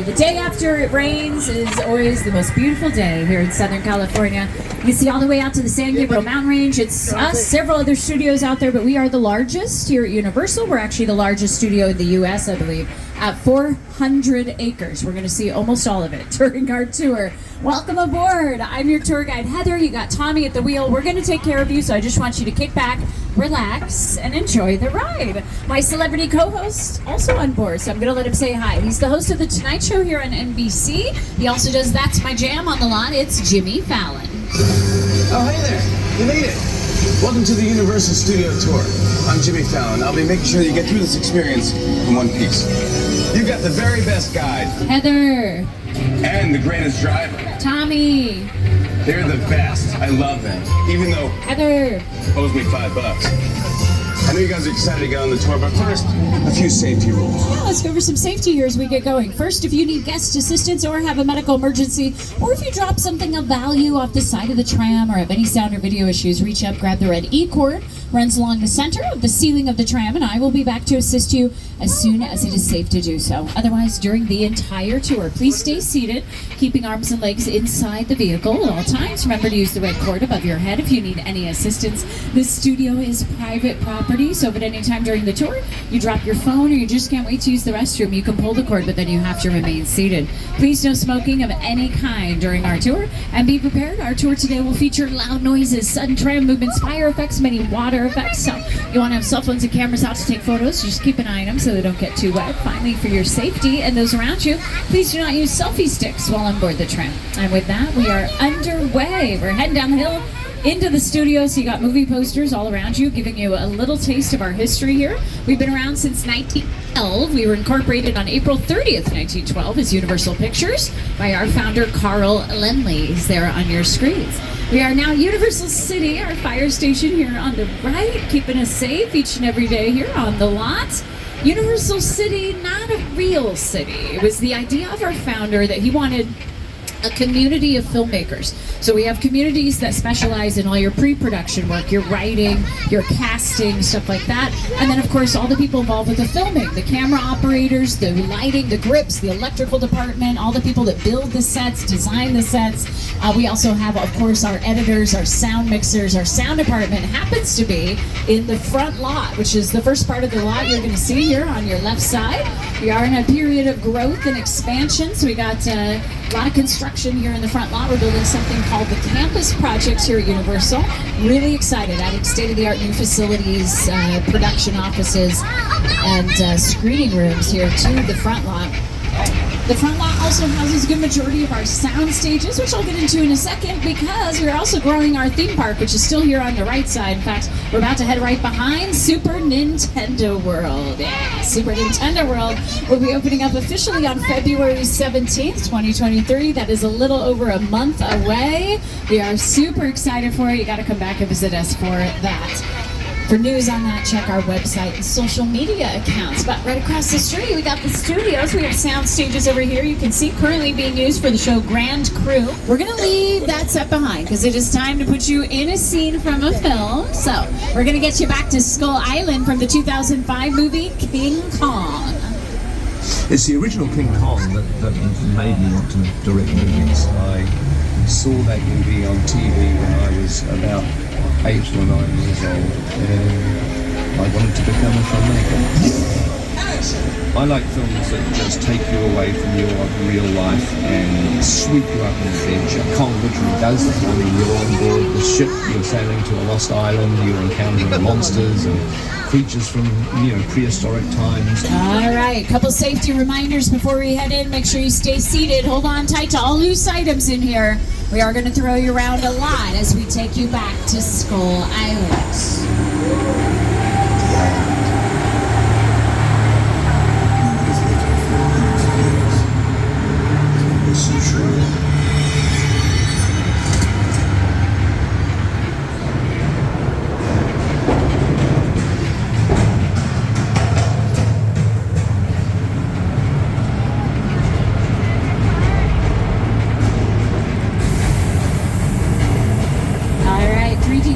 The day after it rains is always the most beautiful day here in Southern California. You can see all the way out to the San Gabriel Mountain Range. It's us, several other studios out there, but we are the largest here at Universal. We're actually the largest studio in the U.S., I believe, at 400 acres. We're going to see almost all of it during our tour. Welcome aboard. I'm your tour guide, Heather. You got Tommy at the wheel. We're going to take care of you, so I just want you to kick back, relax, and enjoy the ride. My celebrity co-host also on board, so I'm going to let him say hi. He's the host of The Tonight Show here on NBC. He also does That's My Jam on the lot. It's Jimmy Fallon. Oh, hey there. You made it. Welcome to the Universal Studio Tour. I'm Jimmy Fallon. I'll be making sure that you get through this experience in one piece. You've got the very best guide. Heather. And the greatest driver. Tommy. They're the best. I love them. Even though Heather owes me $5. I know you guys are excited to get on the tour, but first, a few safety rules. Yeah, let's go over some safety here as we get going. First, if you need guest assistance or have a medical emergency, or if you drop something of value off the side of the tram or have any sound or video issues, reach up, grab the red E-cord, runs along the center of the ceiling of the tram, and I will be back to assist you as soon as it is safe to do so. Otherwise, during the entire tour, please stay seated, keeping arms and legs inside the vehicle at all times. Remember to use the red cord above your head if you need any assistance. This studio is private property, so if at any time during the tour you drop your phone or you just can't wait to use the restroom, you can pull the cord, but then you have to remain seated. Please no smoking of any kind during our tour, and be prepared. Our tour today will feature loud noises, sudden tram movements, fire effects, many water effects. So you want to have cell phones and cameras out to take photos. Just keep an eye on them so they don't get too wet. Finally, for your safety and those around you, please do not use selfie sticks while on board the tram. And with that, we are underway. We're heading down the hill into the studio, so you got movie posters all around you, giving you a little taste of our history here. We've been around since 1912. We were incorporated on April 30th, 1912 as Universal Pictures by our founder, Carl Laemmle. He's there on your screens. We are now Universal City, our fire station here on the right, keeping us safe each and every day here on the lot. Universal City, not a real city. It was the idea of our founder that he wanted a community of filmmakers. So we have communities that specialize in all your pre-production work, your writing, your casting, stuff like that. And then of course all the people involved with the filming, the camera operators, the lighting, the grips, the electrical department, all the people that build the sets, design the sets. We also have, of course, our editors, our sound mixers. Our sound department happens to be in the front lot, which is the first part of the lot you're going to see here on your left side. We are in a period of growth and expansion, so we got a lot of construction here in the front lot. We're building something called the Campus Project here at Universal. Really excited, adding state-of-the-art new facilities, production offices, and screening rooms here to the front lot. The front lot also houses a good majority of our sound stages, which I'll get into in a second, because we're also growing our theme park, which is still here on the right side. In fact, we're about to head right behind Super Nintendo World. Yeah, Super Nintendo World will be opening up officially on February 17th, 2023. That is a little over a month away. We are super excited for it. You got to come back and visit us for that. For news on that, check our website and social media accounts. But right across the street, we got the studios. We have sound stages over here. You can see currently being used for the show Grand Crew. We're going to leave that set behind because it is time to put you in a scene from a film. So we're going to get you back to Skull Island from the 2005 movie King Kong. It's the original King Kong that made me want to direct movies. I saw that movie on TV when I was about 8 or 9 years old, and I wanted to become a filmmaker. I like films that just take you away from your real life and sweep you up an adventure. Kong literally does that. I mean, you're on board the ship, you're sailing to a lost island, you're encountering monsters and creatures from, prehistoric times. All right, couple safety reminders before we head in. Make sure you stay seated. Hold on tight to all loose items in here. We are going to throw you around a lot as we take you back to Skull Island.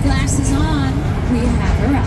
Glasses on, we have her up.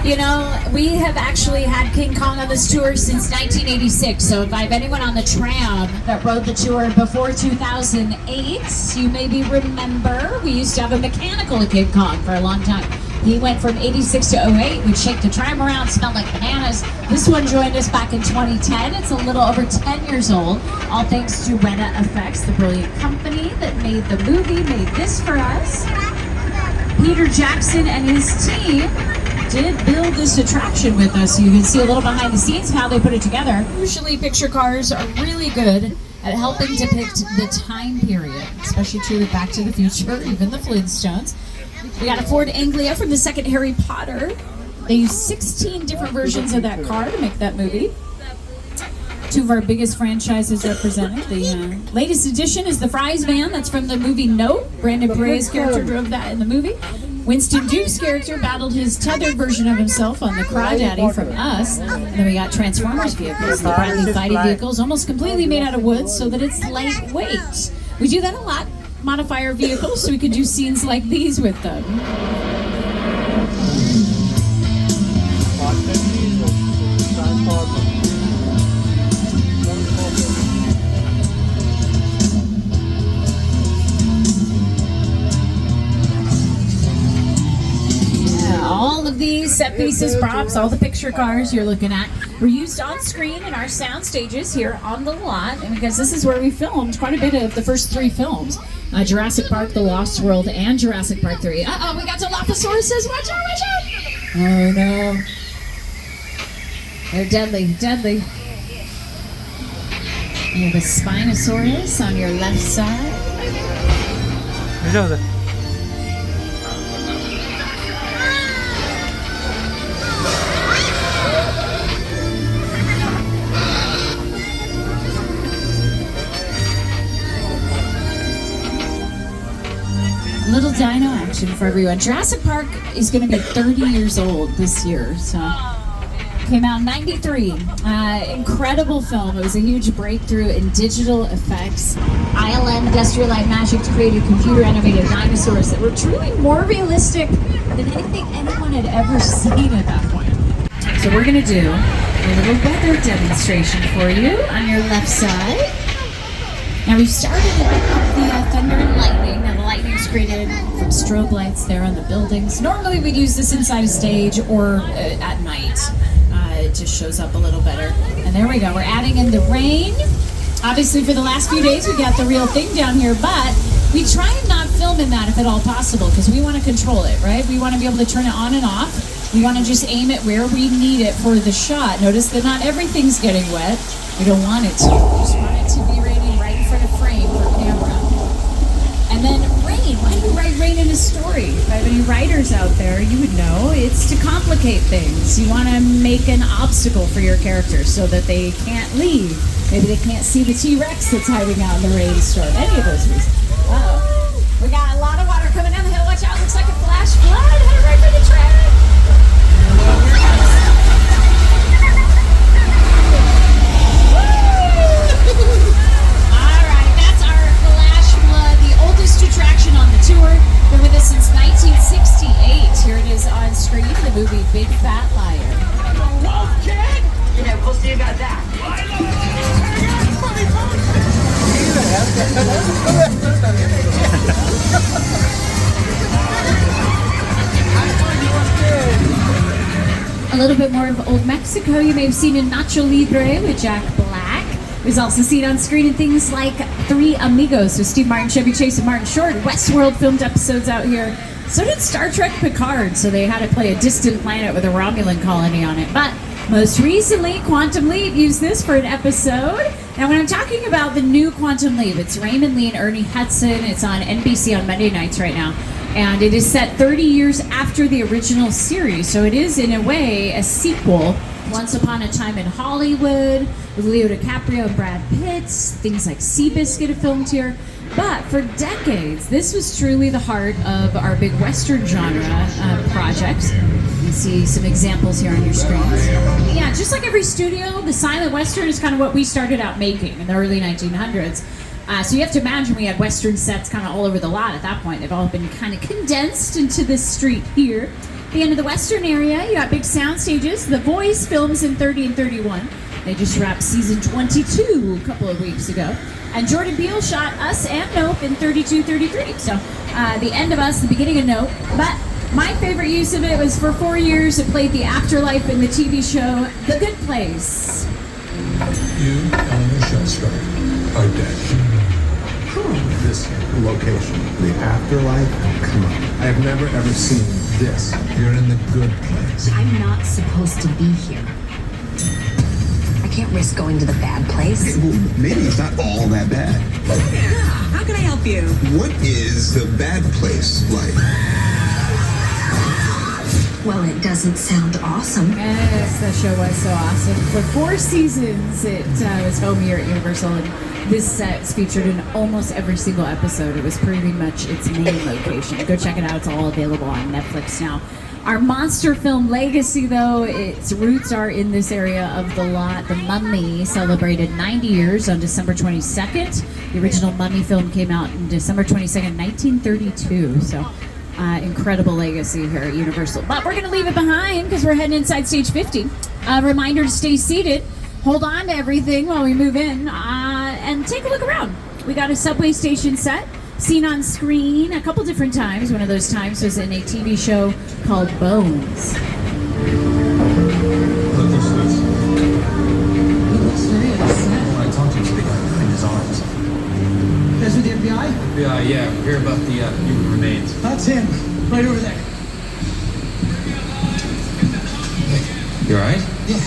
You know, we have actually had King Kong on this tour since 1986, so if I have anyone on the tram that rode the tour before 2008, you maybe remember we used to have a mechanical King Kong for a long time. He went from 86 to 08. We'd shake the tram around, smelled like bananas. This one joined us back in 2010. It's a little over 10 years old, all thanks to Rena Effects, the brilliant company that made the movie, made this for us. Peter Jackson and his team did build this attraction with us, so you can see a little behind the scenes how they put it together. Usually picture cars are really good at helping depict the time period, especially true with Back to the Future, even the Flintstones. We got a Ford Anglia from the second Harry Potter. They used 16 different versions of that car to make that movie. Two of our biggest franchises represented. The latest edition is the Fry's van. That's from the movie Nope. Brandon Pereira's character drove that in the movie. Winston Duke's character battled his tethered version of himself on the Crawdaddy from Us. And then we got Transformers vehicles, the Bradley fighting vehicles, almost completely made out of wood so that it's lightweight. We do that a lot. Modify our vehicles so we could do scenes like these with them. All of these set pieces, props, all the picture cars you're looking at were used on screen in our sound stages here on the lot, and because this is where we filmed quite a bit of the first three films. Jurassic Park, The Lost World, and Jurassic Park 3. Uh-oh, we got Dilophosauruses. Watch out, watch out! Oh, no. They're deadly, deadly. You have a Spinosaurus on your left side. Little dino action for everyone. Jurassic Park is going to be 30 years old this year, so came out in '93. Incredible film. It was a huge breakthrough in digital effects. ILM, Industrial Light Magic, created computer animated dinosaurs that were truly more realistic than anything anyone had ever seen at that point. So we're going to do a little weather demonstration for you on your left side. Now we've started up the thunder and lightning. Now the lightning's created from strobe lights there on the buildings. Normally we'd use this inside a stage or at night. It just shows up a little better. And there we go. We're adding in the rain. Obviously for the last few days we got the real thing down here, but we try and not film in that if at all possible because we want to control it, right? We want to be able to turn it on and off. We want to just aim it where we need it for the shot. Notice that not everything's getting wet. We don't want it to. We just want it to be raining right in front of frame for camera. And then rain. Why do you write rain in a story? If I have any writers out there, you would know it's to complicate things. You want to make an obstacle for your characters so that they can't leave. Maybe they can't see the T-Rex that's hiding out in the rainstorm. Any of those reasons. Uh-oh. We got a lot of water coming down the hill. Watch out. Looks like a flash flood. Head right for the track. Attraction on the tour. Been with us since 1968. Here it is on screen, the movie Big Fat Liar. Wolf kid! Yeah, we'll see about that. A little bit more of Old Mexico you may have seen in Nacho Libre with Jack Black. We've also seen on screen in things like Three Amigos with Steve Martin, Chevy Chase, and Martin Short. Westworld filmed episodes out here. So did Star Trek Picard, so they had to play a distant planet with a Romulan colony on it. But most recently, Quantum Leap used this for an episode. Now, when I'm talking about the new Quantum Leap, it's Raymond Lee and Ernie Hudson. It's on NBC on Monday nights right now. And it is set 30 years after the original series. So it is, in a way, a sequel. Once Upon a Time in Hollywood, with Leo DiCaprio and Brad Pitt. Things like Seabiscuit are filmed here. But for decades, this was truly the heart of our big Western genre projects. can see some examples here on your screens. Yeah, just like every studio, the silent Western is kind of what we started out making in the early 1900s. So you have to imagine we had Western sets kind of all over the lot at that point. They've all been kind of condensed into this street here. The end of the Western area, you got big sound stages. The Voice films in 30 and 31. They just wrapped season 22 a couple of weeks ago. And Jordan Peele shot Us and Nope in 32, 33. So the end of Us, the beginning of Nope. But my favorite use of it was for 4 years. It played the afterlife in the TV show The Good Place. You and your show star are dead. This location, the afterlife, come on. I have never ever seen this. You're in the good place. I'm not supposed to be here. I can't risk going to the bad place. Well, maybe it's not all that bad. Yeah, how can I help you? What is the bad place like? Well, it doesn't sound awesome. Yes, that show was so awesome. For 4 seasons, it was filmed here at Universal, and this set is featured in almost every single episode. It was pretty much its main location. Go check it out. It's all available on Netflix now. Our monster film legacy, though, its roots are in this area of the lot. The Mummy celebrated 90 years on December 22nd. The original Mummy film came out on December 22nd, 1932. So incredible legacy here at Universal. But we're going to leave it behind because we're heading inside stage 50. A reminder to stay seated. Hold on to everything while we move in and take a look around. We got a subway station set, seen on screen a couple different times. One of those times was in a TV show called Bones. Look, this is. When I talked to him, the guy behind his arms. That's with the FBI? Yeah, yeah. Hear about the human remains. That's him. Right over there. You all right? Yeah.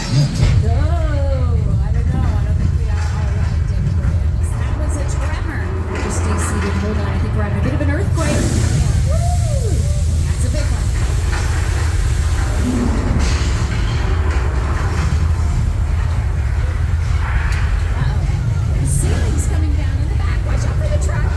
I don't know. I don't think we are all right, to be very honest. That was a tremor. Just stay seated. Hold on. I think we're having a bit of an earthquake. Woo! That's a big one. Uh-oh. The ceiling's coming down in the back. Watch out for the truck.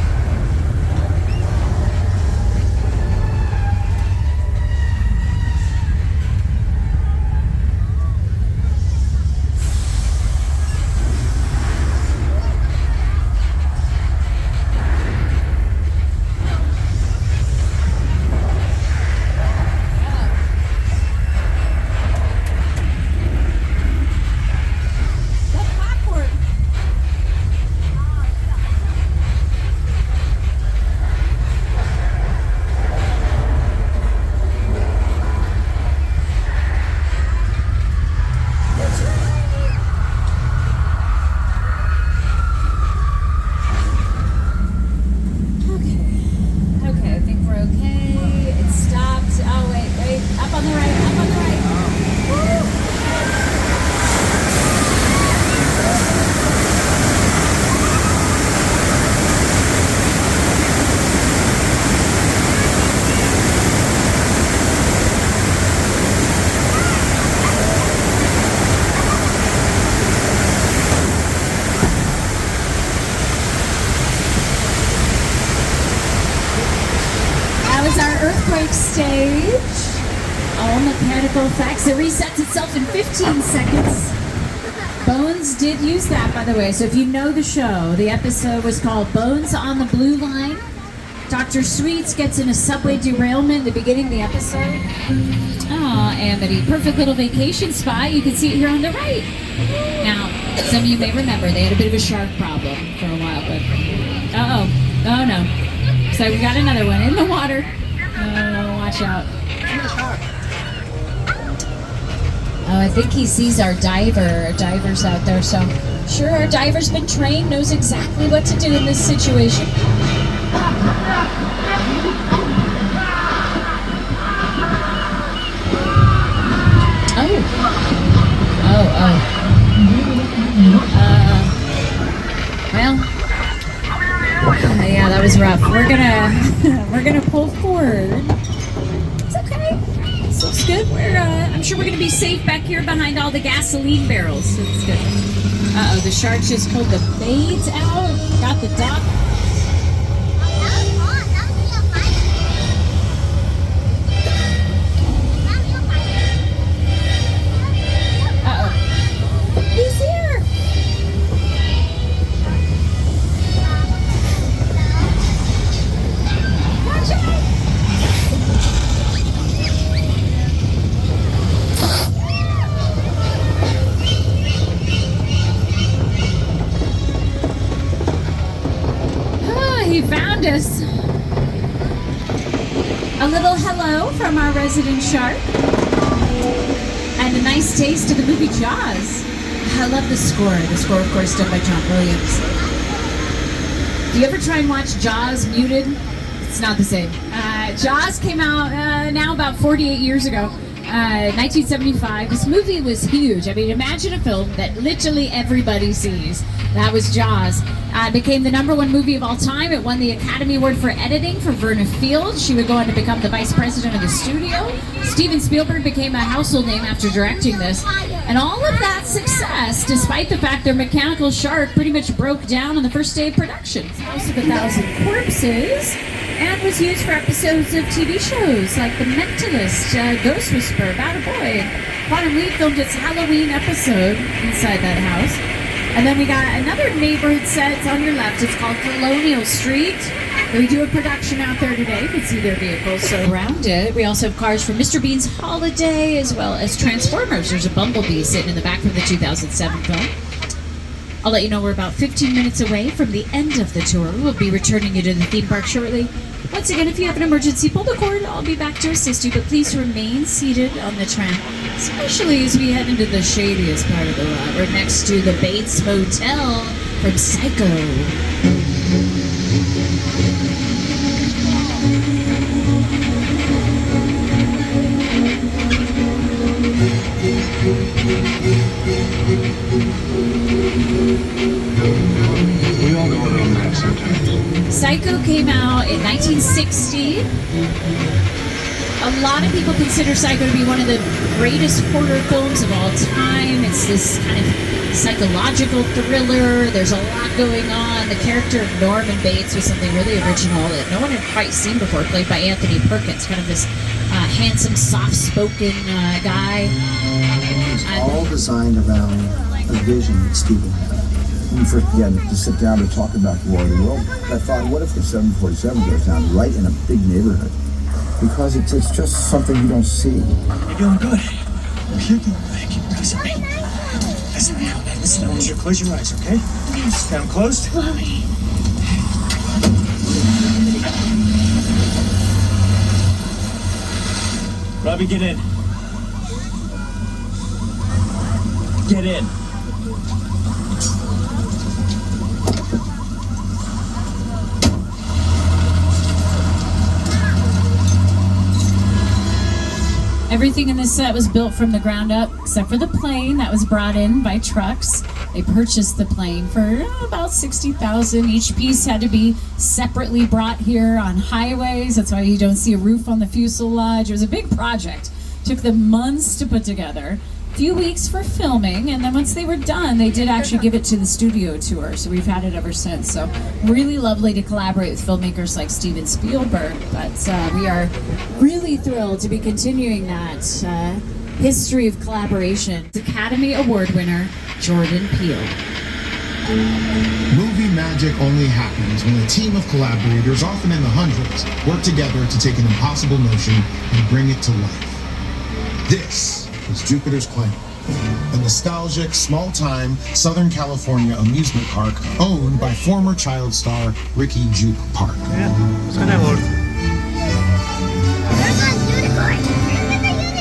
Stage. All mechanical effects. It resets itself in 15 seconds. Bones did use that, by the way. So if you know the show, the episode was called Bones on the Blue Line. Dr. Sweets gets in a subway derailment at the beginning of the episode. Oh, Amity. Perfect little vacation spot. You can see it here on the right. Now, some of you may remember they had a bit of a shark problem for a while, but uh-oh. Oh, no. So we got another one in the water. Oh, watch out. Oh, I think he sees our divers out there, so sure, our diver's been trained, knows exactly what to do in this situation. Well, yeah, that was rough. We're gonna pull forward. It's okay. This looks good. I'm sure we're gonna be safe back here behind all the gasoline barrels. So it's good. Uh-oh, the shark just pulled the blades out. Got the dock. he found us. A little hello from our resident shark. And a nice taste of the movie Jaws. I love the score. The score, of course, done by John Williams. Do you ever try and watch Jaws muted? It's not the same. Jaws came out now about 48 years ago, 1975. This movie was huge. I mean, imagine a film that literally everybody sees. That was Jaws. It became the #1 movie of all time. It won the Academy Award for editing for Verna Field. She would go on to become the vice president of the studio. Steven Spielberg became a household name after directing this. And all of that success, despite the fact their mechanical shark pretty much broke down on the first day of production. House of a Thousand Corpses, and was used for episodes of TV shows like The Mentalist, Ghost Whisperer, About a Boy. Quantum Leap filmed its Halloween episode inside that house. And then we got another neighborhood set. It's on your left. It's called Colonial Street. We do a production out there today. You can see their vehicles around it. We also have cars from Mr. Bean's Holiday, as well as Transformers. There's a Bumblebee sitting in the back from the 2007 film. I'll let you know we're about 15 minutes away from the end of the tour. We'll be returning you to the theme park shortly. Once again, if you have an emergency, pull the cord. I'll be back to assist you, but please remain seated on the tram, especially as we head into the shadiest part of the lot. We're next to the Bates Motel from Psycho. We all go a little mad sometimes. Psycho came out in 1960. A lot of people consider Psycho to be one of the greatest horror films of all time. It's this kind of psychological thriller. There's a lot going on. The character of Norman Bates was something really original that no one had quite seen before, played by Anthony Perkins, kind of this handsome, soft-spoken guy. It's all designed around a vision that Steven had. When we first began to sit down to talk about the War of the World, I thought, what if the 747 goes down right in a big neighborhood? Because it's just something you don't see. You're doing good. You're doing good. Keep pressing me. Listen now. Listen, I want you to close your eyes, okay? Down closed. Slowly. Robbie, get in. Get in. Everything in this set was built from the ground up, except for the plane that was brought in by trucks. They purchased the plane for about $60,000. Each piece had to be separately brought here on highways. That's why you don't see a roof on the fuselage. It was a big project. Took them months to put together. Few weeks for filming, and then once they were done, they did actually give it to the studio tour, so we've had it ever since. So really lovely to collaborate with filmmakers like Steven Spielberg, but we are really thrilled to be continuing that history of collaboration. Academy Award winner Jordan Peele. Movie magic only happens when a team of collaborators, often in the hundreds, work together to take an impossible notion and bring it to life. This is Jupiter's Claim, a nostalgic, small-time Southern California amusement park owned by former child star Ricky Juke Park.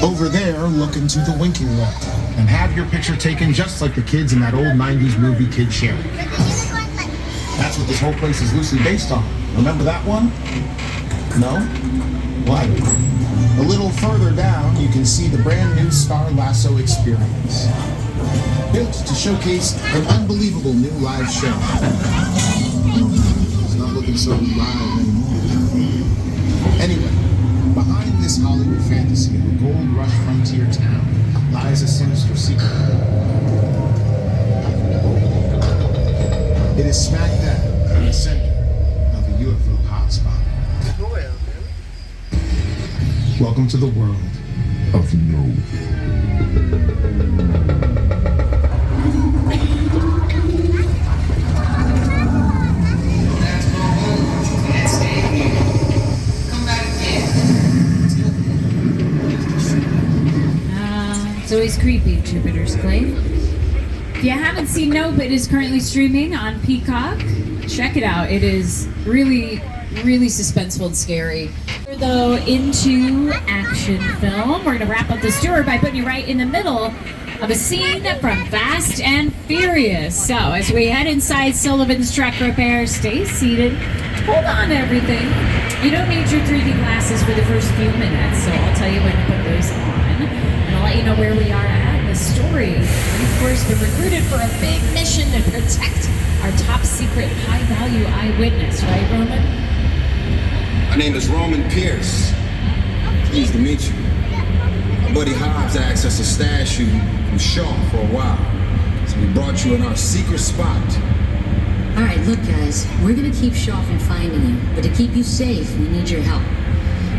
Over there, look into the winking wall and have your picture taken just like the kids in that old 90s movie Kid Sharing. That's what this whole place is loosely based on. Remember that one? No? Why? A little further down, you can see the brand new Star Lasso experience. Built to showcase an unbelievable new live show. It's not looking so live anymore. Anyway, behind this Hollywood fantasy of a gold rush frontier town lies a sinister secret. It is smack dab in the center of a UFO hotspot. Welcome to the world of no. It's always creepy, Jupiter's Claim. If you haven't seen Nope, it is currently streaming on Peacock. Check it out. It is really, really suspenseful and scary. Though into action film, we're gonna wrap up this tour by putting you right in the middle of a scene from Fast and Furious. So as we head inside Sullivan's Truck Repair, stay seated, hold on to everything. You don't need your 3D glasses for the first few minutes, so I'll tell you when to put those on. And I'll let you know where we are at in the story. And of course, we're recruited for a big mission to protect our top secret high-value eyewitness, right, Roman? My name is Roman Pierce. Pleased to meet you. My buddy Hobbs asked us to stash you from Shaw for a while, so we brought you in our secret spot. All right, look, guys, we're gonna keep Shaw from finding you, but to keep you safe, we need your help.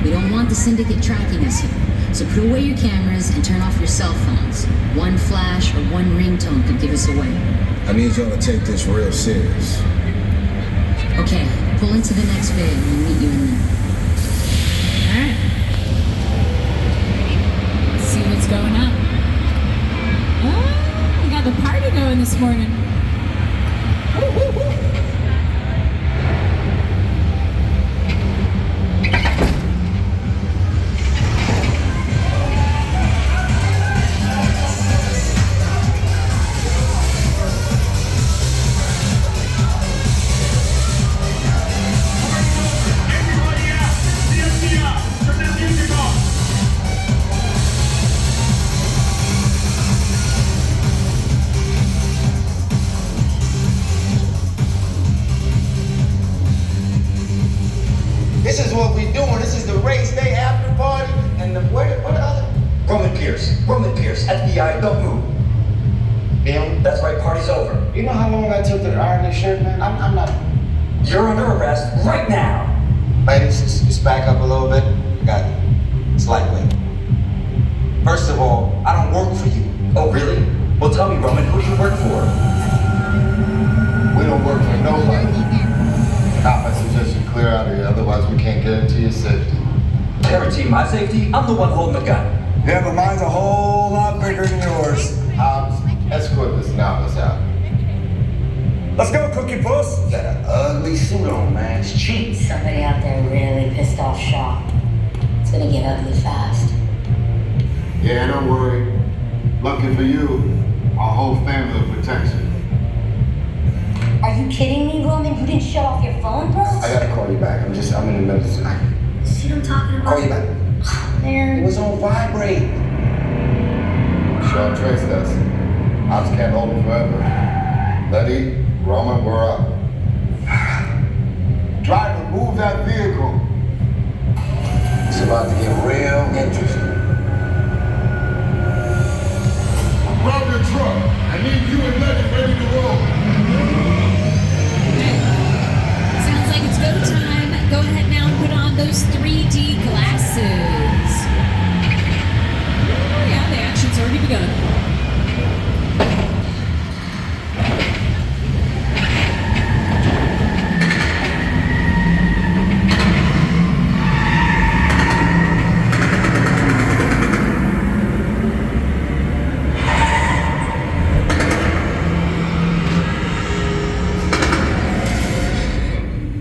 We don't want the syndicate tracking us here, so put away your cameras and turn off your cell phones. One flash or one ringtone could give us away. I need y'all to take this real serious. Okay, pull into the next bay and we'll meet you in there. All right. Let's see what's going on. Oh, we got the party going this morning. This is what we doing. This is the race day after party, and what the other? Roman Pierce, FBI, don't move. Him? That's right, party's over. You know how long I took to iron this shirt, man? I'm not. You're under arrest right now. Ladies, just back up a little bit. Got it. It's lightweight. First of all, I don't work for you. Oh, really? Well, tell me, Roman, who do you work for? We don't work for nobody. Cop, I suggest you clear out of here, otherwise we can't guarantee your safety. Guarantee my safety? I'm the one holding the gun. Yeah, but mine's a whole lot bigger than yours. Hobbs, escort this novice out. Let's go, Cookie Puss. You got an ugly suit on, man. It's cheap. Somebody out there really pissed off Shaw. It's gonna get ugly fast. Yeah, don't worry. Lucky for you, our whole family will protect you. Are you kidding me, Roman? You didn't shut off your phone, bro? I gotta call you back. I'm in the middle of See what I'm talking about? Call you back. Man. It was on vibrate. Shaw traced us. Hobbs can't hold him forever. Letty, Roman, we're up. Driver, move that vehicle. It's about to get real interesting. Grab your truck. I need you and Letty ready to roll. Sounds like it's go time. Go ahead now and put on those 3D glasses. Oh yeah, the action's already begun.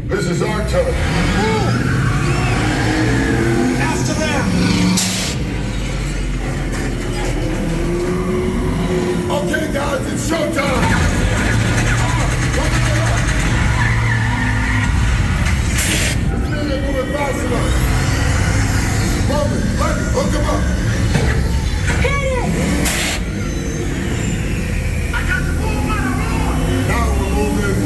This is our turn. After them. Okay, guys, it's showtime. This nigga moving fast enough. Roman, Letty, hook him up. I got the move on the road. Now we're moving.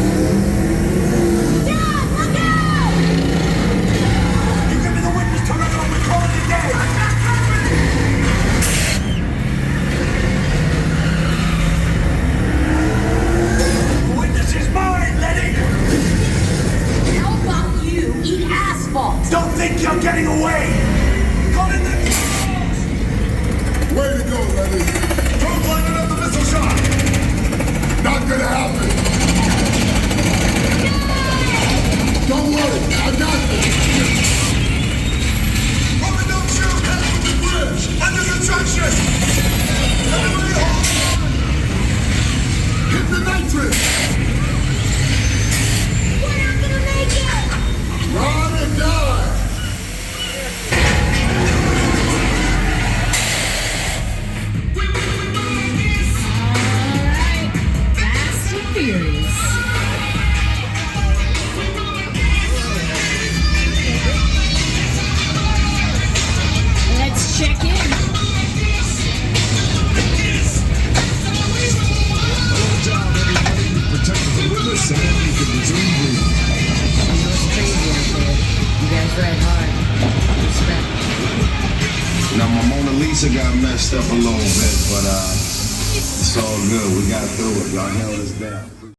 Don't think you're getting away! Call in the... Way to go, Letty. Don't line another missile shot! Not gonna happen. Don't worry, I got this. Roman, don't shoot! Head for the bridge! Under construction! Everybody hold on! Fred hard. Respect. Now my Mona Lisa got messed up a little bit, but it's all good. We got through it. Y'all held us down.